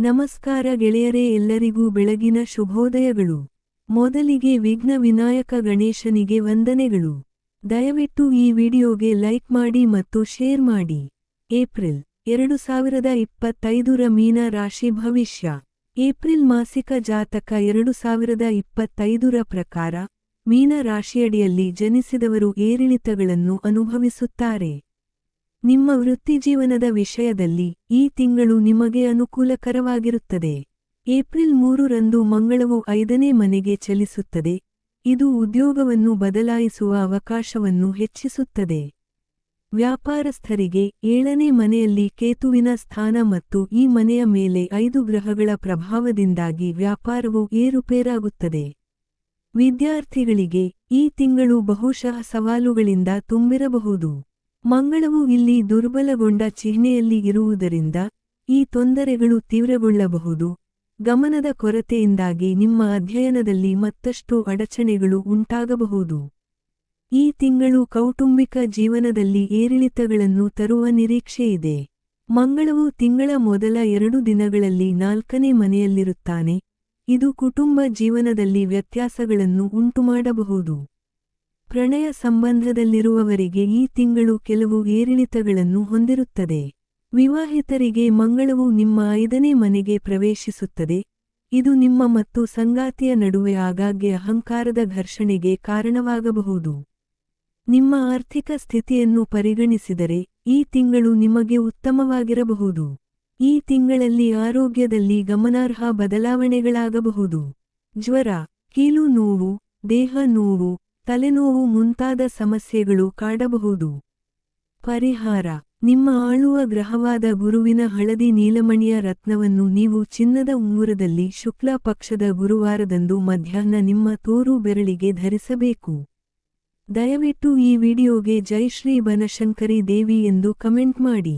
ನಮಸ್ಕಾರ ಗೆಳೆಯರೇ, ಎಲ್ಲರಿಗೂ ಬೆಳಗಿನ ಶುಭೋದಯಗಳು. ಮೊದಲಿಗೆ ವಿಘ್ನ ವಿನಾಯಕ ಗಣೇಶನಿಗೆ ವಂದನೆಗಳು. ದಯವಿಟ್ಟು ಈ ವಿಡಿಯೋಗೆ ಲೈಕ್ ಮಾಡಿ ಮತ್ತು ಶೇರ್ ಮಾಡಿ. ಏಪ್ರಿಲ್ 2025 ಮೀನ ರಾಶಿ ಭವಿಷ್ಯ. ಏಪ್ರಿಲ್ ಮಾಸಿಕ ಜಾತಕ 2025 ಪ್ರಕಾರ ಮೀನ ರಾಶಿಯಡಿಯಲ್ಲಿ ಜನಿಸಿದವರು ಏರಿಳಿತಗಳನ್ನು ಅನುಭವಿಸುತ್ತಾರೆ. ನಿಮ್ಮ ವೃತ್ತಿಜೀವನದ ವಿಷಯದಲ್ಲಿ ಈ ತಿಂಗಳು ನಿಮಗೆ ಅನುಕೂಲಕರವಾಗಿರುತ್ತದೆ. ಏಪ್ರಿಲ್ 3ರಂದು ಮಂಗಳವು 5ನೇ ಮನೆಗೆ ಚಲಿಸುತ್ತದೆ. ಇದು ಉದ್ಯೋಗವನ್ನು ಬದಲಾಯಿಸುವ ಅವಕಾಶವನ್ನು ಹೆಚ್ಚಿಸುತ್ತದೆ. ವ್ಯಾಪಾರಸ್ಥರಿಗೆ 7ನೇ ಮನೆಯಲ್ಲಿ ಕೇತುವಿನ ಸ್ಥಾನ ಮತ್ತು ಈ ಮನೆಯ ಮೇಲೆ 5 ಗ್ರಹಗಳ ಪ್ರಭಾವದಿಂದಾಗಿ ವ್ಯಾಪಾರವು ಏರುಪೇರಾಗುತ್ತದೆ. ವಿದ್ಯಾರ್ಥಿಗಳಿಗೆ ಈ ತಿಂಗಳು ಬಹುಶಃ ಸವಾಲುಗಳಿಂದ ತುಂಬಿರಬಹುದು. ಮಂಗಳವು ಇಲ್ಲಿ ದುರ್ಬಲಗೊಂಡ ಚಿಹ್ನೆಯಲ್ಲಿ ಇರುವುದರಿಂದ ಈ ತೊಂದರೆಗಳು ತೀವ್ರಗೊಳ್ಳಬಹುದು. ಗಮನದ ಕೊರತೆಯಿಂದಾಗಿ ನಿಮ್ಮ ಅಧ್ಯಯನದಲ್ಲಿ ಮತ್ತಷ್ಟು ಅಡಚಣೆಗಳು ಉಂಟಾಗಬಹುದು. ಈ ತಿಂಗಳು ಕೌಟುಂಬಿಕ ಜೀವನದಲ್ಲಿ ಏರಿಳಿತಗಳನ್ನು ತರುವ ನಿರೀಕ್ಷೆಯಿದೆ. ಮಂಗಳವು ತಿಂಗಳ ಮೊದಲ 2 ದಿನಗಳಲ್ಲಿ 4ನೇ ಮನೆಯಲ್ಲಿರುತ್ತಾನೆ. ಇದು ಕುಟುಂಬ ಜೀವನದಲ್ಲಿ ವ್ಯತ್ಯಾಸಗಳನ್ನು ಉಂಟುಮಾಡಬಹುದು. ಪ್ರಣಯ ಸಂಬಂಧದಲ್ಲಿರುವವರಿಗೆ ಈ ತಿಂಗಳು ಕೆಲವು ಏರಿಳಿತಗಳನ್ನು ಹೊಂದಿರುತ್ತದೆ. ವಿವಾಹಿತರಿಗೆ ಮಂಗಳವು ನಿಮ್ಮ 5ನೇ ಮನೆಗೆ ಪ್ರವೇಶಿಸುತ್ತದೆ. ಇದು ನಿಮ್ಮ ಮತ್ತು ಸಂಗಾತಿಯ ನಡುವೆ ಆಗಾಗ್ಗೆ ಅಹಂಕಾರದ ಘರ್ಷಣೆಗೆ ಕಾರಣವಾಗಬಹುದು. ನಿಮ್ಮ ಆರ್ಥಿಕ ಸ್ಥಿತಿಯನ್ನು ಪರಿಗಣಿಸಿದರೆ ಈ ತಿಂಗಳು ನಿಮಗೆ ಉತ್ತಮವಾಗಿರಬಹುದು. ಈ ತಿಂಗಳಲ್ಲಿ ಆರೋಗ್ಯದಲ್ಲಿ ಗಮನಾರ್ಹ ಬದಲಾವಣೆಗಳಾಗಬಹುದು. ಜ್ವರ, ಕೀಲು ನೋವು, ದೇಹ ನೋವು, ತಲೆನೋವು ಮುಂತಾದ ಸಮಸ್ಯೆಗಳು ಕಾಡಬಹುದು. ಪರಿಹಾರ: ನಿಮ್ಮ ಆಳುವ ಗ್ರಹವಾದ ಗುರುವಿನ ಹಳದಿ ನೀಲಮಣಿಯ ರತ್ನವನ್ನು ನೀವು ಚಿನ್ನದ ಉಂಗುರದಲ್ಲಿ ಶುಕ್ಲ ಪಕ್ಷದ ಗುರುವಾರದಂದು ಮಧ್ಯಾಹ್ನ ನಿಮ್ಮ ತೋರು ಬೆರಳಿಗೆ ಧರಿಸಬೇಕು. ದಯವಿಟ್ಟು ಈ ವಿಡಿಯೋಗೆ ಜೈ ಶ್ರೀ ಬನಶಂಕರಿ ದೇವಿ ಎಂದು ಕಮೆಂಟ್ ಮಾಡಿ.